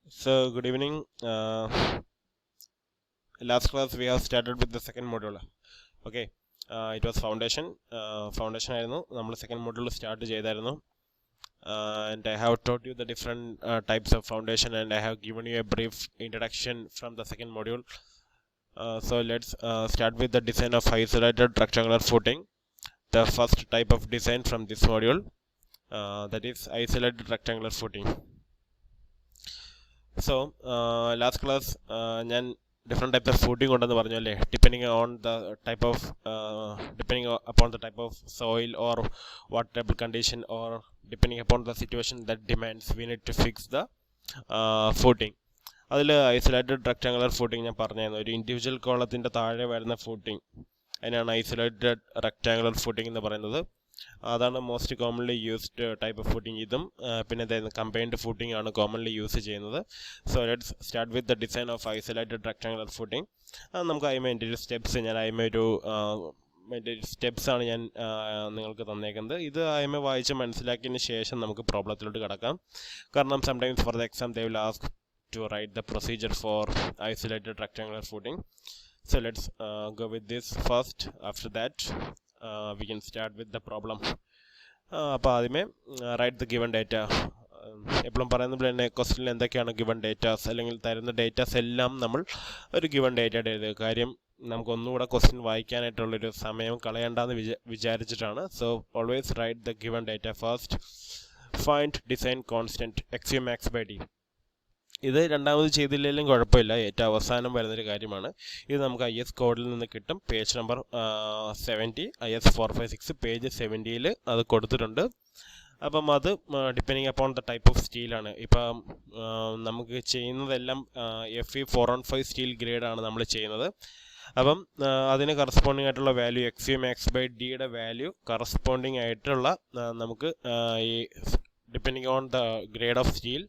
So, good evening. Last class we have started with the second module. Okay, it was foundation. Foundation ആയിരുന്നു നമ്മൾ second module start ചെയ്തായിരുന്നു. And I have taught you the different types of foundation, and I have given you a brief introduction from the second module. So let's start with the design of isolated rectangular footing. The first type of design from this module, that is isolated rectangular footing. So last class ഞാൻ different types of footing ഉണ്ടെന്ന് പറഞ്ഞു അല്ലേ, depending upon the type of soil or what type of condition, or depending upon the situation that demands, we need to fix the footing. അതിൽ isolated rectangular footing ഞാൻ പറഞ്ഞായിരുന്നു. ഒരു individual കോളത്തിൻ്റെ താഴെ വരുന്ന footing അതിനാണ് ഐസൊലേറ്റഡ് റെക്ടാങ്കുലർ ഫൂട്ടിംഗ് എന്ന് പറയുന്നത്. അതാണ് most commonly used type of footing. ഇതും പിന്നെ കമ്പൈൻഡ് ഫൂട്ടിംഗ് ആണ് കോമൺലി യൂസ് ചെയ്യുന്നത്. So let's start with the design of isolated rectangular footing. നമുക്ക് അതിൻ്റെ ഒരു സ്റ്റെപ്സ് അതിൻ്റെ സ്റ്റെപ്സ് ആണ് ഞാൻ നിങ്ങൾക്ക് തന്നേക്കുന്നത്. ഇത് അതിമ വായിച്ച് മനസ്സിലാക്കിയതിന് ശേഷം നമുക്ക് പ്രോബ്ലത്തിലോട്ട് കിടക്കാം. കാരണം sometimes for the exam they will ask to write the procedure for isolated rectangular footing. So let's go with this first. After that we can start with the problem. അപ്പോൾ ആദ്യമേ റൈറ്റ് ദ ഗിവൺ ഡേറ്റ. എപ്പോഴും പറയുന്നത് തന്നെ ക്വസ്റ്റ്യനിൽ എന്തൊക്കെയാണ് given datas, അല്ലെങ്കിൽ തരുന്ന datas എല്ലാം നമ്മൾ ഒരു ഗിവൺ ഡേറ്റയുടെ എഴുതുക. കാര്യം നമുക്കൊന്നുകൂടെ ക്വസ്റ്റ്യൻ വായിക്കാനായിട്ടുള്ളൊരു സമയം കളയണ്ടെന്ന് വിചാരിച്ചിട്ടാണ്. So always write the given data first. Find design constant x u max by d. ഇത് രണ്ടാമത് ചെയ്തില്ലെങ്കിലും കുഴപ്പമില്ല, ഏറ്റവും അവസാനം വരുന്നൊരു കാര്യമാണ്. ഇത് നമുക്ക് IS കോഡിൽ നിന്ന് കിട്ടും. പേജ് നമ്പർ 70, IS 456 പേജ് 70 അത് കൊടുത്തിട്ടുണ്ട്. അപ്പം അത് depending upon the type of സ്റ്റീലാണ്. ഇപ്പം നമുക്ക് ചെയ്യുന്നതെല്ലാം FE 415 സ്റ്റീൽ ഗ്രേഡാണ് നമ്മൾ ചെയ്യുന്നത്. അപ്പം അതിന് കറസ്പോണ്ടിങ് ആയിട്ടുള്ള value x u max by ഡിയുടെ വാല്യൂ കറസ്പോണ്ടിങ് ആയിട്ടുള്ള നമുക്ക് ഈ depending on the grade of steel,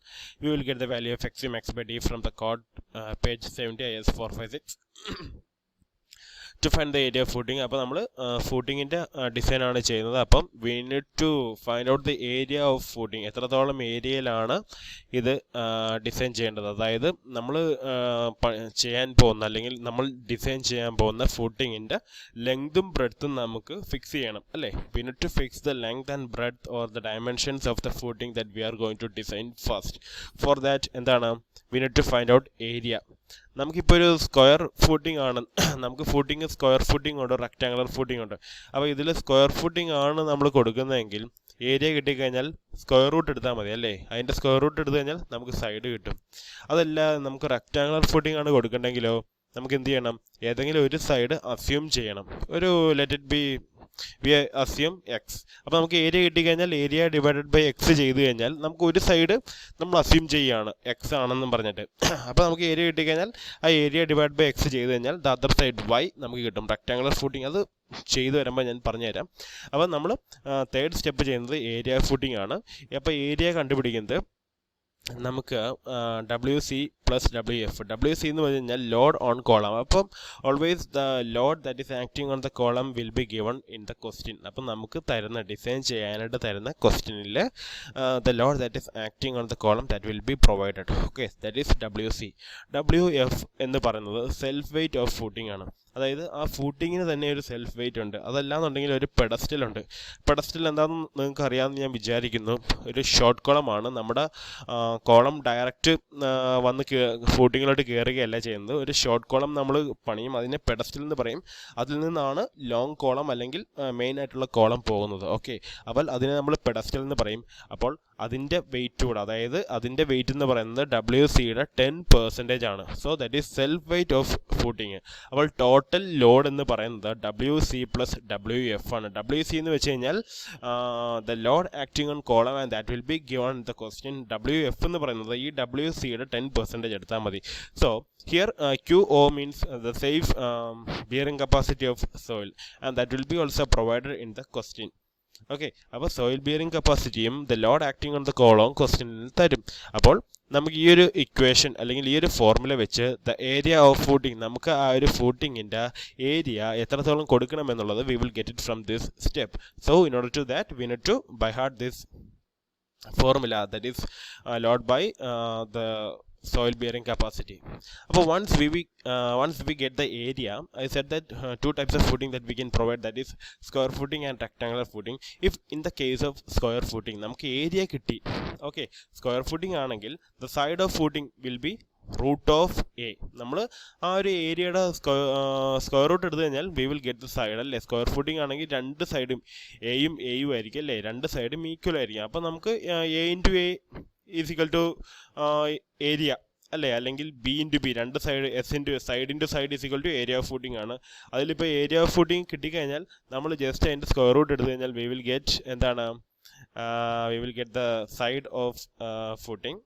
we will get the value of x max by d from the code page 70 IS 456 to find the area of footing. അപ്പോൾ നമ്മൾ ഫൂട്ടിങ്ങിൻ്റെ ഡിസൈനാണ് ചെയ്യുന്നത്. അപ്പം we need to find out the area of footing. എത്രത്തോളം ഏരിയയിലാണ് ഇത് design ചെയ്യേണ്ടത്. അതായത് നമ്മൾ ചെയ്യാൻ പോകുന്ന, അല്ലെങ്കിൽ നമ്മൾ ഡിസൈൻ ചെയ്യാൻ പോകുന്ന ഫൂട്ടിങ്ങിൻ്റെ ലെങ്തും ബ്രെഡ്ത്തും നമുക്ക് ഫിക്സ് ചെയ്യണം അല്ലേ. we need to fix the length and breadth or the dimensions of the footing that we are going to design first. For that എന്താണ്, we need to find out area. നമുക്കിപ്പോൾ ഒരു square footing ആണ്, നമുക്ക് footing square footing ഉണ്ട്, rectangular footing ഉണ്ട്. അപ്പോൾ ഇതിൽ square footing ആണ് നമ്മൾ കൊടുക്കുന്നതെങ്കിൽ ഏരിയ കിട്ടിക്കഴിഞ്ഞാൽ സ്ക്വയർ റൂട്ട് എടുത്താൽ മതി അല്ലേ. അതിൻ്റെ സ്ക്വയർ റൂട്ട് എടുത്തു കഴിഞ്ഞാൽ നമുക്ക് സൈഡ് കിട്ടും. അതല്ല നമുക്ക് റെക്ടാങ്കുലർ ഫൂട്ടിംഗ് ആണ് കൊടുക്കണമെങ്കിലോ നമുക്ക് എന്ത് ചെയ്യണം, ഏതെങ്കിലും ഒരു സൈഡ് അസ്യൂം ചെയ്യണം. ഒരു let it be V assume X. അപ്പോൾ നമുക്ക് ഏരിയ കിട്ടിക്കഴിഞ്ഞാൽ ഏരിയ ഡിവൈഡഡ് ബൈ എക്സ് ചെയ്ത് കഴിഞ്ഞാൽ നമുക്ക് ഒരു സൈഡ് നമ്മൾ അസ്യൂം ചെയ്യുകയാണ് എക്സ് ആണെന്നും പറഞ്ഞിട്ട്. അപ്പോൾ നമുക്ക് ഏരിയ കിട്ടിക്കഴിഞ്ഞാൽ ആ ഏരിയ ഡിവൈഡ് ബൈ എക്സ് ചെയ്ത് കഴിഞ്ഞാൽ ദ അതർ സൈഡ് വൈ നമുക്ക് കിട്ടും. റെക്ടാങ്കുലർ ഫൂട്ടിംഗ് അത് ചെയ്തു വരുമ്പോൾ ഞാൻ പറഞ്ഞുതരാം. അപ്പോൾ നമ്മൾ തേർഡ് സ്റ്റെപ്പ് ചെയ്യുന്നത് ഏരിയ ഫൂട്ടിംഗ് ആണ്. അപ്പോൾ ഏരിയ കണ്ടുപിടിക്കുന്നത് നമുക്ക് WC പ്ലസ് WF. WC എന്ന് പറഞ്ഞു കഴിഞ്ഞാൽ ലോഡ് ഓൺ കോളം. അപ്പം always the load that is acting on the column will be given in the question. അപ്പം നമുക്ക് തരുന്ന ഡിസൈൻ ചെയ്യാനായിട്ട് തരുന്ന ക്വസ്റ്റ്യനിൽ the load that is acting on the column that will be provided. Okay, that is WC. WF എന്ന് പറയുന്നത് self weight of footing ആണ്. അതായത് ആ ഫൂട്ടിങ്ങിന് തന്നെ ഒരു സെൽഫ് വെയ്റ്റ് ഉണ്ട്. അതല്ലാന്നുണ്ടെങ്കിൽ ഒരു പെഡസ്റ്റൽ ഉണ്ട്. പെഡസ്റ്റൽ എന്താണെന്ന് നിങ്ങൾക്ക് അറിയാമെന്ന് ഞാൻ വിചാരിക്കുന്നു. ഒരു ഷോർട്ട് കോളമാണ്. നമ്മുടെ കോളം ഡയറക്റ്റ് വന്ന് ഫൂട്ടിങ്ങിലോട്ട് കയറുകയല്ല ചെയ്യുന്നത്. ഒരു ഷോർട്ട് കോളം നമ്മൾ പണിയും, അതിനെ പെഡസ്റ്റൽ എന്ന് പറയും. അതിൽ നിന്നാണ് ലോങ് കോളം അല്ലെങ്കിൽ മെയിൻ ആയിട്ടുള്ള കോളം പോകുന്നത്. ഓക്കെ, അപ്പോൾ അതിനെ നമ്മൾ പെഡസ്റ്റൽ എന്ന് പറയും. അപ്പോൾ അതിൻ്റെ വെയിറ്റ് കൂടെ, അതായത് അതിൻ്റെ വെയിറ്റ് എന്ന് പറയുന്നത് WCയുടെ 10% ആണ്. So that is self weight of footing. അപ്പോൾ ടോട്ടൽ ലോഡ് എന്ന് പറയുന്നത് WC പ്ലസ് WF ആണ്. WC എന്ന് വെച്ച് കഴിഞ്ഞാൽ the load acting on column and that will be given in the question. WF എന്ന് പറയുന്നത് ഈ WCയുടെ 10% എടുത്താൽ മതി. So here QO means the safe bearing capacity of soil, and that will be also provided in the question. Okay, അപ്പോൾ soil bearing കപ്പാസിറ്റിയും the load acting on the column ക്വസ്റ്റ്യനിൽ തരും. അപ്പോൾ നമുക്ക് ഈ ഒരു ഇക്വേഷൻ അല്ലെങ്കിൽ ഈ ഒരു ഫോർമുല വെച്ച് ദ ഏരിയ ഓഫ് ഫൂട്ടിംഗ്, നമുക്ക് ആ ഒരു ഫൂട്ടിങ്ങിൻ്റെ ഏരിയ എത്രത്തോളം കൊടുക്കണമെന്നുള്ളത് we will get it from this step. So in order to that we need to by heart this formula, that is load by the soil bearing capacity. But once we get the area, I said that two types of footing that we can provide, that is square footing and rectangular footing. If in the case of square footing നമുക്ക് area കിട്ടി, okay, square footing ആണെങ്കിൽ the side of footing will be root of a. നമ്മൾ ആ ഒരു ഏരിയയുടെ square root എടുത്തു കഴിഞ്ഞാൽ we will get the side അല്ലേ. സ്ക്വയർ ഫൂട്ടിംഗ് ആണെങ്കിൽ രണ്ട് സൈഡും എയും ആയിരിക്കും അല്ലേ, രണ്ട് സൈഡും ഈക്വൽ ആയിരിക്കും. അപ്പം നമുക്ക് a into a is equal to area അല്ലേ, അല്ലെങ്കിൽ ബി ഇൻറ്റു ബി, രണ്ട് side s into side into side is equal to area of footing ആണ്. അതിലിപ്പോൾ ഏരിയ ഓഫ് ഫൂട്ടിംഗ് കിട്ടിക്കഴിഞ്ഞാൽ നമ്മൾ ജസ്റ്റ് അതിൻ്റെ സ്ക്വയർ റൂട്ട് എടുത്തു കഴിഞ്ഞാൽ വി വിൽ ഗെറ്റ് എന്താണ്, we will get the side of footing.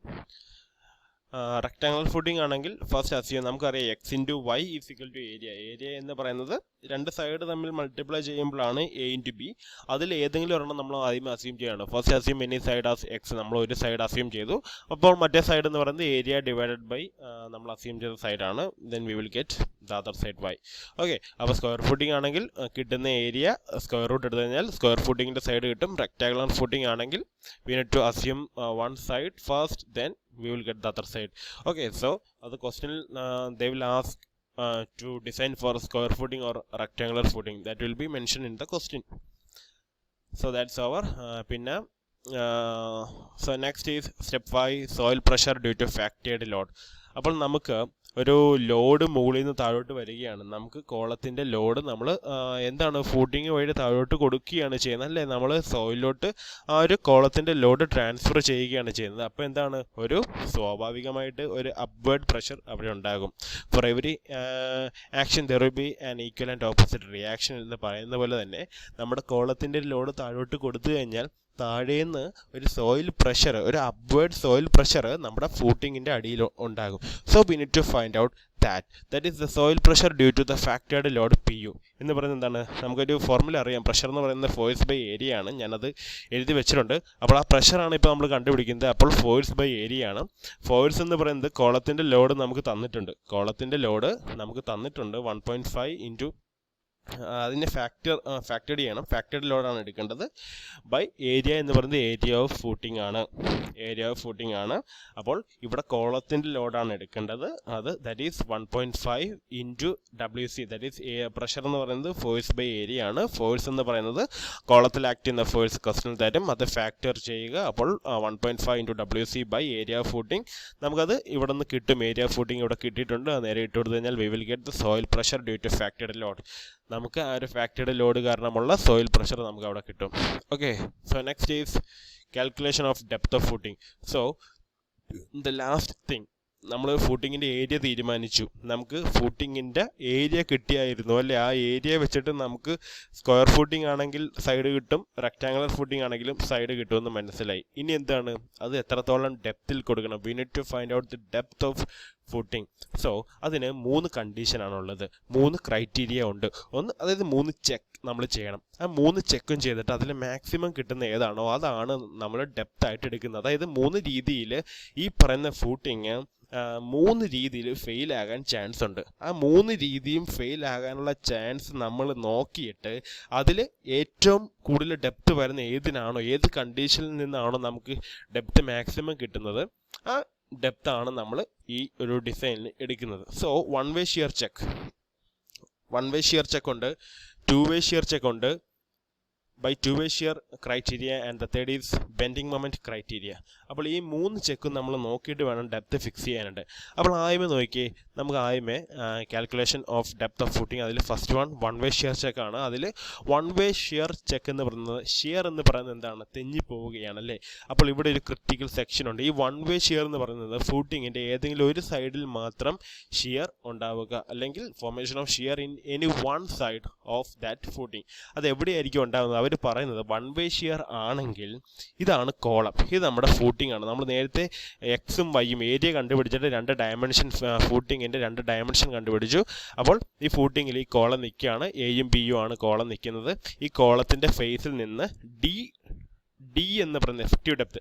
Rectangular footing ആണെങ്കിൽ ഫസ്റ്റ് അസ്യൂം നമുക്കറിയാം x into y is equal to area എന്ന് പറയുന്നത് രണ്ട് സൈഡ് തമ്മിൽ മൾട്ടിപ്ലൈ ചെയ്യുമ്പോഴാണ് എ ഇൻറ്റു ബി. അതിൽ ഏതെങ്കിലും ഒരെണ്ണം നമ്മൾ ആദ്യം അസ്യൂം ചെയ്യണം. First assume any side as X, നമ്മൾ ഒരു സൈഡ് അസ്യൂം ചെയ്തു. അപ്പോൾ മറ്റേ സൈഡ് എന്ന് പറയുന്നത് ഏരിയ ഡിവൈഡഡ് ബൈ നമ്മൾ അസ്യൂം ചെയ്ത സൈഡാണ്. Then we will get the other side y. Okay, അപ്പോൾ സ്ക്വയർ ഫൂട്ടിംഗ് ആണെങ്കിൽ കിട്ടുന്ന ഏരിയ സ്ക്വയർ റൂട്ട് എടുത്തു കഴിഞ്ഞാൽ സ്ക്വയർ ഫൂട്ടിങ്ങിൻ്റെ സൈഡ് കിട്ടും. റെക്ടാങ്കുലർ ഫൂട്ടിംഗ് ആണെങ്കിൽ we need to assume one side first, then we will get the other side. Okay, so the question they will ask to design for square footing or rectangular footing, that will be mentioned in the question. So that's our pinna. So next is step 5, soil pressure due to factored load. അപ്പോൾ നമുക്ക് ഒരു load മുകളിൽ നിന്ന് താഴോട്ട് വരികയാണ്. നമുക്ക് കോളത്തിൻ്റെ load നമ്മൾ എന്താണ് ഫൂട്ടിങ് വഴി താഴോട്ട് കൊടുക്കുകയാണ് ചെയ്യുന്നത് അല്ലേ. നമ്മൾ സോയിലോട്ട് ആ ഒരു കോളത്തിൻ്റെ ലോഡ് ട്രാൻസ്ഫർ ചെയ്യുകയാണ് ചെയ്യുന്നത്. അപ്പോൾ എന്താണ്, ഒരു സ്വാഭാവികമായിട്ട് ഒരു അപ്വേർഡ് പ്രഷർ അവിടെ ഉണ്ടാകും. For every action there will be an equal and opposite reaction എന്ന് പറയുന്ന പോലെ തന്നെ നമ്മുടെ കോളത്തിൻ്റെ ലോഡ് താഴോട്ട് കൊടുത്തു കഴിഞ്ഞാൽ താഴേന്ന് ഒരു സോയിൽ പ്രഷർ, ഒരു അപ്വേർഡ് സോയിൽ പ്രഷർ നമ്മുടെ ഫൂട്ടിങ്ങിൻ്റെ അടിയിൽ ഉണ്ടാകും. So we need to find out that is the soil pressure due to the factored load p u എന്ന് പറയുന്നത് എന്താണ്, നമുക്കൊരു ഫോർമുല അറിയാം. പ്രഷർ എന്ന് പറയുന്നത് ഫോഴ്സ് ബൈ ഏരിയ ആണ്. ഞാനത് എഴുതി വെച്ചിട്ടുണ്ട്. അപ്പോൾ ആ പ്രഷറാണ് ഇപ്പോൾ നമ്മൾ കണ്ടുപിടിക്കുന്നത്. അപ്പോൾ ഫോഴ്സ് ബൈ ഏരിയ ആണ്. ഫോഴ്സ് എന്ന് പറയുന്നത് കോളത്തിൻ്റെ ലോഡ് നമുക്ക് തന്നിട്ടുണ്ട്. 1.5 ഇൻറ്റു അതിനെ ഫാക്ടേഡ് ചെയ്യണം. ഫാക്ടേഡ് ലോഡാണ് എടുക്കേണ്ടത്. ബൈ ഏരിയ എന്ന് പറയുന്നത് ഏരിയ ഓഫ് ഫൂട്ടിംഗ് ആണ്. അപ്പോൾ ഇവിടെ കോളത്തിൻ്റെ ലോഡാണ് എടുക്കേണ്ടത്. അത് that is 1.5 into WC, that is pressure എന്ന് പറയുന്നത് ഫോഴ്സ് ബൈ ഏരിയ ആണ്. ഫോഴ്സ് എന്ന് പറയുന്നത് കോളത്തിൽ ആക്ട് ചെയ്യുന്ന ഫോഴ്സ് ക്വസ്റ്റ്യൻ തരും, അത് ഫാക്ടർ ചെയ്യുക. അപ്പോൾ 1.5 into WC by area of footing. നമുക്കത് ഇവിടെ നിന്ന് കിട്ടും. ഏരിയ ഓഫ് ഫൂട്ടിംഗ് ഇവിടെ കിട്ടിയിട്ടുണ്ട്. നേരെ ഇട്ട് കൊടുത്തു കഴിഞ്ഞാൽ we will get the soil pressure due to factored load. നമുക്ക് ആ ഒരു ഫാക്ടേഡ് ലോഡ് കാരണമുള്ള സോയിൽ പ്രഷർ നമുക്ക് അവിടെ കിട്ടും. Okay, so next is calculation of depth of footing. So the last thing, നമ്മൾ ഫൂട്ടിങ്ങിൻ്റെ ഏരിയ തീരുമാനിച്ചു. നമുക്ക് ഫൂട്ടിങ്ങിൻ്റെ ഏരിയ കിട്ടിയായിരുന്നു അല്ലേ. ആ ഏരിയ വെച്ചിട്ട് നമുക്ക് സ്ക്വയർ ഫൂട്ടിംഗ് ആണെങ്കിൽ സൈഡ് കിട്ടും, റെക്ടാങ്കുലർ ഫൂട്ടിംഗ് ആണെങ്കിലും സൈഡ് കിട്ടുമെന്ന് മനസ്സിലായി. ഇനി എന്താണ്, അത് എത്രത്തോളം ഡെപ്തിൽ കൊടുക്കണം. We need to find out the depth of footing. So അതിന് 3 കണ്ടീഷനാണുള്ളത്, 3 ക്രൈറ്റീരിയ ഉണ്ട്. ഒന്ന്, അതായത് 3 ചെക്ക് നമ്മൾ ചെയ്യണം. ആ 3 ചെക്കും ചെയ്തിട്ട് അതിൽ മാക്സിമം കിട്ടുന്ന ഏതാണോ അതാണ് നമ്മൾ ഡെപ്ത് ആയിട്ട് എടുക്കുന്നത്. അതായത് 3 രീതിയിൽ ഈ പറയുന്ന ഫൂട്ടിങ് 3 രീതിയിൽ ഫെയിൽ ആകാൻ ചാൻസ് ഉണ്ട്. ആ 3 രീതിയും ഫെയിൽ ആകാനുള്ള ചാൻസ് നമ്മൾ നോക്കിയിട്ട് അതിൽ ഏറ്റവും കൂടുതൽ ഡെപ്ത് വരുന്ന ഏതിനാണോ, ഏത് കണ്ടീഷനിൽ നിന്നാണോ നമുക്ക് ഡെപ്ത് മാക്സിമം കിട്ടുന്നത്, ആ ഡെപ്ത് ആണ് നമ്മൾ ഈ ഒരു ഡിസൈനിൽ എടുക്കുന്നത്. സോ 1 വേ ഷിയർ ചെക്ക് ഉണ്ട്, 2 വേ ഷിയർ ചെക്ക് ഉണ്ട്, by 2 way shear criteria, and the third is bending moment criteria. അപ്പോൾ ഈ 3 ചെക്കും നമ്മൾ നോക്കിയിട്ട് വേണം ഡെപ്ത് ഫിക്സ് ചെയ്യാനുണ്ട്. അപ്പോൾ ആദ്യമേ നോക്കിയേ, നമുക്ക് ആദ്യമേ calculation of depth of footing. അതിൽ ഫസ്റ്റ് 1 വേ ഷിയർ ചെക്കാണ്. അതിൽ 1 വേ ഷിയർ ചെക്ക് എന്ന് പറയുന്നത്, ഷിയർ എന്ന് പറയുന്നത് എന്താണ്, തെന്നിപ്പോവുകയാണ് അല്ലേ. അപ്പോൾ ഇവിടെ ഒരു ക്രിട്ടിക്കൽ സെക്ഷൻ ഉണ്ട്. ഈ 1 വേ ഷിയർ എന്ന് പറയുന്നത് ഫൂട്ടിങ്ങിൻ്റെ ഏതെങ്കിലും ഒരു സൈഡിൽ മാത്രം ഷിയർ ഉണ്ടാവുക, അല്ലെങ്കിൽ formation of shear in any one side of that footing. അത് എവിടെയായിരിക്കും ഉണ്ടാകുന്നത്, അവർ പറയുന്നത് 1 വേ ഷിയർ ആണെങ്കിൽ ഇതാണ് കോളം, ഇത് നമ്മുടെ ഫൂട്ടിംഗ് ആണ്. നമ്മൾ നേരത്തെ എക്സും വൈയും ഏരിയ കണ്ടുപിടിച്ചിട്ട് 2 ഡയമെൻഷൻ ഫൂട്ടിങ്ങിൻ്റെ 2 ഡയമെൻഷൻ കണ്ടുപിടിച്ചു. അപ്പോൾ ഈ ഫൂട്ടിങ്ങിൽ ഈ കോളം നിൽക്കുകയാണ്, എയും ബിയും ആണ് കോളം നിൽക്കുന്നത്. ഈ കോളത്തിൻ്റെ ഫേസിൽ നിന്ന് ഡി എന്ന് പറയുന്നത് എഫക്റ്റീവ് ഡെപ്ത്,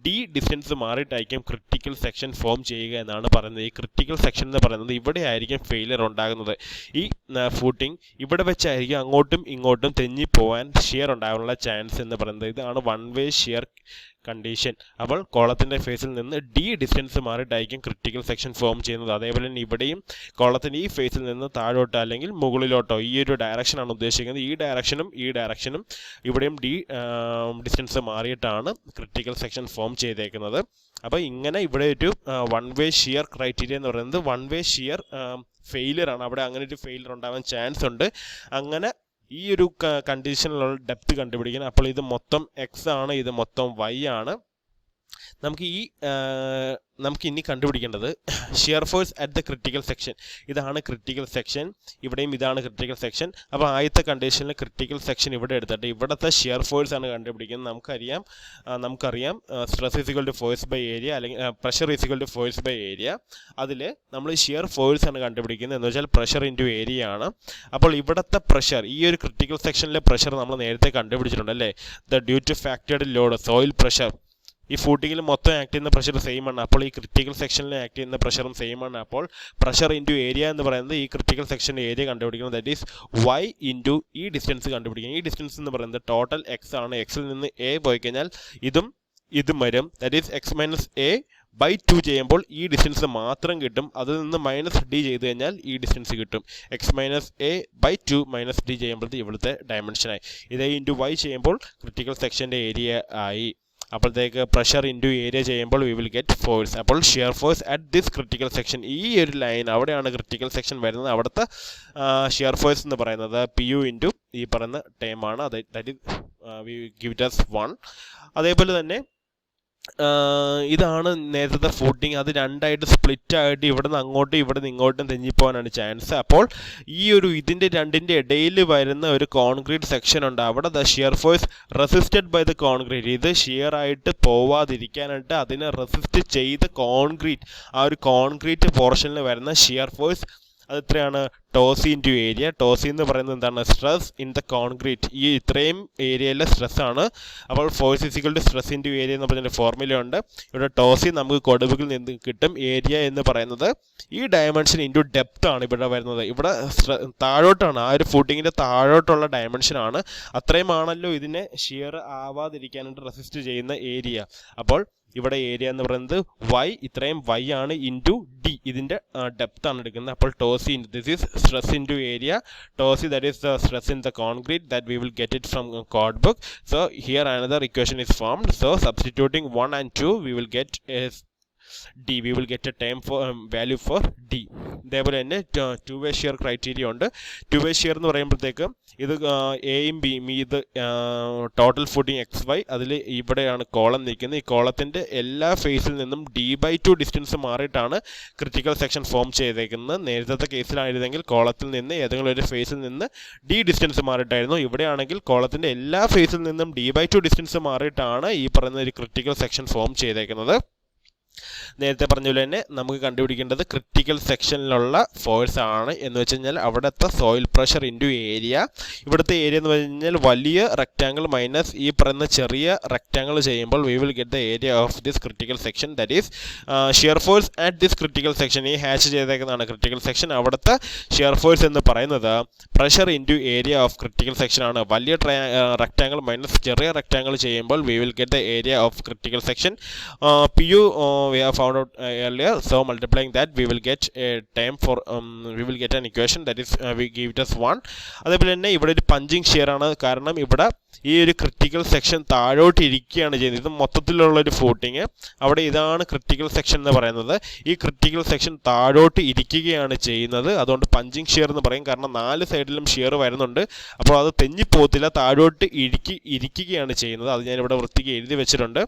ഡി ഡിസ്റ്റൻസ് മാറിയിട്ടായിരിക്കും ക്രിട്ടിക്കൽ സെക്ഷൻ ഫോം ചെയ്യുക എന്നാണ് പറയുന്നത്. ഈ ക്രിട്ടിക്കൽ സെക്ഷൻ എന്ന് പറയുന്നത് ഇവിടെ ആയിരിക്കും ഫെയിലിയർ ഉണ്ടാകുന്നത്. ഈ ഫൂട്ടിംഗ് ഇവിടെ വെച്ചായിരിക്കും അങ്ങോട്ടും ഇങ്ങോട്ടും തെന്നിപ്പോവാൻ ഷിയർ ഉണ്ടാകാനുള്ള ചാൻസ് എന്ന് പറയുന്നത്. ഇതാണ് 1 വേ ഷിയർ കണ്ടീഷൻ. അപ്പോൾ കോളത്തിൻ്റെ ഫേസിൽ നിന്ന് ഡി ഡിസ്റ്റൻസ് മാറിയിട്ടായിരിക്കും ക്രിട്ടിക്കൽ സെക്ഷൻ ഫോം ചെയ്യുന്നത്. അതേപോലെ തന്നെ ഇവിടെയും കോളത്തിൻ്റെ ഈ ഫേസിൽ നിന്ന് താഴോട്ടോ അല്ലെങ്കിൽ മുകളിലോട്ടോ ഈ ഒരു ഡയറക്ഷനാണ് ഉദ്ദേശിക്കുന്നത്. ഈ ഡയറക്ഷനും ഇവിടെയും ഡി ഡിസ്റ്റൻസ് മാറിയിട്ടാണ് ക്രിട്ടിക്കൽ സെക്ഷൻ ഫോം ചെയ്തേക്കുന്നത്. അപ്പോൾ ഇങ്ങനെ ഇവിടെ ഒരു വൺ വേ ഷിയർ ക്രൈറ്റീരിയ എന്ന് പറയുന്നത് വൺ വേ ഷിയർ ഫെയിലിയർ ആണ്. അവിടെ അങ്ങനെ ഒരു ഫെയിലിയർ ഉണ്ടാവാൻ ചാൻസ് ഉണ്ട്. അങ്ങനെ ഈ ഒരു കണ്ടീഷനിലുള്ള ഡെപ്ത് കണ്ടുപിടിക്കണം. അപ്പോൾ ഇത് മൊത്തം എക്സ് ആണ്, ഇത് മൊത്തം വൈ ആണ്. നമുക്ക് ഇനി കണ്ടുപിടിക്കേണ്ടത് shear force at the critical section. ഇതാണ് ക്രിട്ടിക്കൽ സെക്ഷൻ, ഇവിടെയും ഇതാണ് ക്രിട്ടിക്കൽ സെക്ഷൻ. അപ്പോൾ ആദ്യത്തെ കണ്ടീഷനിൽ ക്രിട്ടിക്കൽ സെക്ഷൻ ഇവിടെ എടുത്തിട്ട് ഇവിടുത്തെ ഷിയർ ഫോഴ്സ് ആണ് കണ്ടുപിടിക്കുന്നത്. നമുക്കറിയാം stress equal to force by area അല്ലെങ്കിൽ pressure equal to force by area. അതിൽ നമ്മൾ ഷിയർ ഫോഴ്സ് ആണ് കണ്ടുപിടിക്കുന്നത്, എന്ന് വെച്ചാൽ പ്രഷർ ഇൻറ്റു ഏരിയ ആണ്. അപ്പോൾ ഇവിടുത്തെ പ്രഷർ, ഈ ഒരു ക്രിട്ടിക്കൽ സെക്ഷനിലെ പ്രഷർ നമ്മൾ നേരത്തെ കണ്ടുപിടിച്ചിട്ടുണ്ട് അല്ലേ, the due to factored load soil pressure. ഈ ഫൂട്ടിങ്ങിൽ മൊത്തം ആക്ട് ചെയ്യുന്ന പ്രഷർ സെയിം ആണ്, അപ്പോൾ ഈ ക്രിട്ടിക്കൽ സെക്ഷനിൽ ആക്ട് ചെയ്യുന്ന പ്രഷറും സെയിം ആണ്. അപ്പോൾ പ്രഷർ ഇൻറ്റു ഏരിയ എന്ന് പറയുന്നത് ഈ ക്രിട്ടിക്കൽ സെക്ഷൻ്റെ ഏരിയ കണ്ടുപിടിക്കുന്നത്, ദാറ്റ് ഈസ് വൈ ഇൻറ്റു ഈ ഡിസ്റ്റൻസ് കണ്ടുപിടിക്കുന്നത്. ഈ ഡിസ്റ്റൻസ് എന്ന് പറയുന്നത് ടോട്ടൽ എക്സ് ആണ്. എക്സിൽ നിന്ന് എ പോയി കഴിഞ്ഞാൽ ഇതും വരും, that is x minus a by 2 ചെയ്യുമ്പോൾ ഈ ഡിസ്റ്റൻസ് മാത്രം കിട്ടും. അതിൽ നിന്ന് മൈനസ് ഡി ചെയ്ത് കഴിഞ്ഞാൽ ഈ ഡിസ്റ്റൻസ് കിട്ടും. X minus a by 2 minus d ചെയ്യുമ്പോഴത്തെ ഇവിടുത്തെ ഡയമെൻഷനായി. ഇതേ ഇൻറ്റു വൈ ചെയ്യുമ്പോൾ ക്രിട്ടിക്കൽ സെക്ഷൻ്റെ ഏരിയ ആയി. അപ്പോഴത്തേക്ക് പ്രഷർ ഇൻറ്റു ഏരിയ ചെയ്യുമ്പോൾ വി വിൽ ഗെറ്റ് ഫോഴ്സ്. അപ്പോൾ shear force at this critical section, ഈ ഒരു ലൈൻ അവിടെയാണ് ക്രിട്ടിക്കൽ സെക്ഷൻ വരുന്നത്. അവിടുത്തെ ഷിയർ ഫോഴ്സ് എന്ന് പറയുന്നത് പി യു ഇൻറ്റു ഈ പറയുന്ന ടൈമാണ്. That is we give it as 1. അതേപോലെ തന്നെ ഇതാണ് നേരത്തെ ഫൂട്ടിങ്. അത് രണ്ടായിട്ട് സ്പ്ലിറ്റ് ആയിട്ട് ഇവിടെ നിന്ന് അങ്ങോട്ടും ഇവിടെ നിന്ന് ഇങ്ങോട്ടും തെന്നിപ്പോകാനാണ് ചാൻസ്. അപ്പോൾ ഇതിൻ്റെ രണ്ടിൻ്റെ ഇടയിൽ വരുന്ന ഒരു കോൺക്രീറ്റ് സെക്ഷൻ ഉണ്ട്. അവിടെ the shear force resisted by the concrete. ഇത് ഷിയർ ആയിട്ട് പോവാതിരിക്കാനായിട്ട് അതിനെ റെസിസ്റ്റ് ചെയ്ത് കോൺക്രീറ്റ്, ആ ഒരു കോൺക്രീറ്റ് പോർഷനിൽ വരുന്ന ഷിയർ ഫോഴ്സ് അത് എത്രയാണ്, ടോസി ഇൻറ്റു ഏരിയ. ടോസി എന്ന് പറയുന്നത് എന്താണ്, സ്ട്രെസ് ഇൻ ദ കോൺക്രീറ്റ്. ഈ ഇത്രയും ഏരിയയിലെ സ്ട്രെസ് ആണ്. അപ്പോൾ force equal to stress into area എന്ന് പറഞ്ഞൊരു ഫോർമുല ഉണ്ട്. ഇവിടെ ടോസി നമുക്ക് കൊടുബുക്കിൽ നിന്ന് കിട്ടും. ഏരിയ എന്ന് പറയുന്നത് ഈ ഡയമെൻഷൻ ഇൻറ്റു ഡെപ്ത് ആണ് ഇവിടെ വരുന്നത്. ഇവിടെ താഴോട്ടാണ്, ആ ഒരു ഫൂട്ടിങ്ങിൻ്റെ താഴോട്ടുള്ള ഡയമെൻഷനാണ്. അത്രയുമാണല്ലോ ഇതിനെ ഷിയർ ആവാതിരിക്കാനായിട്ട് റെസിസ്റ്റ് ചെയ്യുന്ന ഏരിയ. അപ്പോൾ ഇവിടെ ഏരിയ എന്ന് പറയുന്നത് വൈ, ഇത്രയും വൈ ആണ് ഇൻറ്റു ഡി, ഇതിൻ്റെ ഡെപ്ത് ആണ് എടുക്കുന്നത്. അപ്പോൾ tau c, this is stress into area. Tau c, that is the stress in the concrete, that we will get it from code book. So here another equation is formed. So substituting 1 and 2 we will get is D. We will get a term for value for D. ഇതേപോലെ തന്നെ to way shear criteria ഉണ്ട്. To way shear എന്ന് പറയുമ്പോഴത്തേക്ക് ഇത് എയും ബിയും, ഇത് total footing X Y, അതിൽ ഇവിടെയാണ് കോളം നിൽക്കുന്നത്. ഈ കോളത്തിൻ്റെ എല്ലാ ഫേസിൽ നിന്നും D/2 ഡിസ്റ്റൻസ് മാറിയിട്ടാണ് ക്രിട്ടിക്കൽ സെക്ഷൻ ഫോം ചെയ്തേക്കുന്നത്. നേരത്തെ കേസിലായിരുന്നെങ്കിൽ കോളത്തിൽ നിന്ന് ഏതെങ്കിലും ഒരു ഫേസിൽ നിന്ന് ഡി ഡിസ്റ്റൻസ് മാറിയിട്ടായിരുന്നു. ഇവിടെയാണെങ്കിൽ കോളത്തിൻ്റെ എല്ലാ ഫേസിൽ നിന്നും D/2 ഡിസ്റ്റൻസ് മാറിയിട്ടാണ് ഈ പറയുന്ന ഒരു ക്രിട്ടിക്കൽ സെക്ഷൻ ഫോം ചെയ്തേക്കുന്നത്. നേരത്തെ പറഞ്ഞ പോലെ തന്നെ നമുക്ക് കണ്ടുപിടിക്കേണ്ടത് ക്രിട്ടിക്കൽ സെക്ഷനിലുള്ള ഫോഴ്സ് ആണ്. എന്ന് വെച്ച് കഴിഞ്ഞാൽ അവിടുത്തെ സോയിൽ പ്രഷർ ഇൻറ്റു ഏരിയ. ഇവിടുത്തെ ഏരിയ എന്ന് പറഞ്ഞു കഴിഞ്ഞാൽ വലിയ റെക്റ്റാങ്കിൾ മൈനസ് ഈ പറയുന്ന ചെറിയ റെക്റ്റാങ്കിൾ ചെയ്യുമ്പോൾ we will get the area of this critical section, that is shear force at this critical section. ഈ ഹാച്ച് ചെയ്തേക്കുന്നതാണ് ക്രിട്ടിക്കൽ സെക്ഷൻ. അവിടുത്തെ ഷിയർ ഫോഴ്സ് എന്ന് പറയുന്നത് pressure into area of critical section ആണ്. വലിയ റെക്റ്റാങ്കിൾ മൈനസ് ചെറിയ rectangle ചെയ്യുമ്പോൾ we will get the area of critical section. P u we have found out earlier, so multiplying that we will get a term for we will get an equation, that is we give it as 1. അതേപോലെ തന്നെ ഇവിടെ ഒരു punching shear ആണ്. കാരണം ഇവിടെ ഈ ഒരു critical section താഴോട്ട് ഇരിക്കുകയാണ് ചെയ്യുന്നത്. ഇത് മൊത്തത്തിലുള്ളൊരു ഫൂട്ടിങ്. അവിടെ ഇതാണ് ക്രിട്ടിക്കൽ സെക്ഷൻ എന്ന് പറയുന്നത്. ഈ ക്രിട്ടിക്കൽ സെക്ഷൻ താഴോട്ട് ഇരിക്കുകയാണ് ചെയ്യുന്നത്. അതുകൊണ്ട് പഞ്ചിങ് ഷിയർ എന്ന് പറയും. കാരണം 4 സൈഡിലും ഷിയർ വരുന്നുണ്ട്. അപ്പോൾ അത് തെന്നിപ്പോത്തില്ല, താഴോട്ട് ഇരിക്കുകയാണ് ചെയ്യുന്നത്. അത് ഞാനിവിടെ വൃത്തിക്ക് എഴുതി വെച്ചിട്ടുണ്ട്.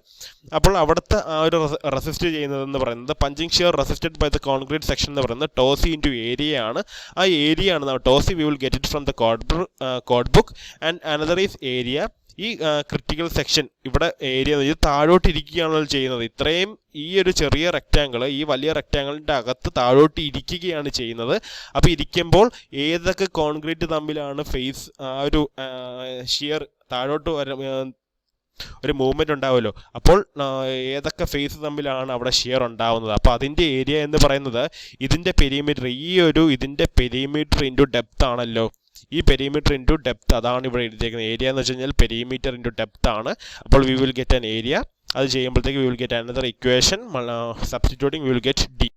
അപ്പോൾ അവിടുത്തെ ആ ഒരു റെസിസ്റ്റ് ചെയ്യുന്നതെന്ന് പറയുന്നത് punching shear resisted by the concrete section എന്ന് പറയുന്നത് ടോസി ഇൻറ്റു ഏരിയ ആണ്. ആ ഏരിയ ആണ് tau c. We will get it from the code book. And another is area. ഈ ക്രിട്ടിക്കൽ സെക്ഷൻ ഇവിടെ ഏരിയ ഇത് താഴോട്ട് ഇരിക്കുകയാണല്ലോ ചെയ്യുന്നത്. ഇത്രയും ഈ ഒരു ചെറിയ റെക്റ്റാങ്കിൾ ഈ വലിയ റെക്റ്റാങ്കിളിൻ്റെ അകത്ത് താഴോട്ട് ഇരിക്കുകയാണ് ചെയ്യുന്നത്. അപ്പോൾ ഇരിക്കുമ്പോൾ ഏതൊക്കെ കോൺക്രീറ്റ് തമ്മിലാണ് ഫേസ് ആ ഒരു ഷിയർ താഴോട്ട് ഒരു മൂവ്മെൻറ്റ് ഉണ്ടാവുമല്ലോ. അപ്പോൾ ഏതൊക്കെ ഫേസ് തമ്മിലാണ് അവിടെ ഷിയർ ഉണ്ടാവുന്നത്. അപ്പോൾ അതിൻ്റെ ഏരിയ എന്ന് പറയുന്നത് ഇതിൻ്റെ പെരിമീറ്റർ, ഇതിൻ്റെ പെരിമീറ്റർ ഇൻറ്റു ഡെപ്ത് ആണല്ലോ. ഈ പെരിമീറ്റർ ഇൻറ്റു ഡെപ്ത്, അതാണ് ഇവിടെ എഴുതിയിരിക്കുന്നത്. ഏരിയ എന്ന് വെച്ച് കഴിഞ്ഞാൽ പെരിമീറ്റർ ഇൻറ്റു ഡെപ്ത് ആണ്. അപ്പോൾ V will get an area. അത് ചെയ്യുമ്പോഴത്തേക്ക് V will get another equation, substituting V will get D.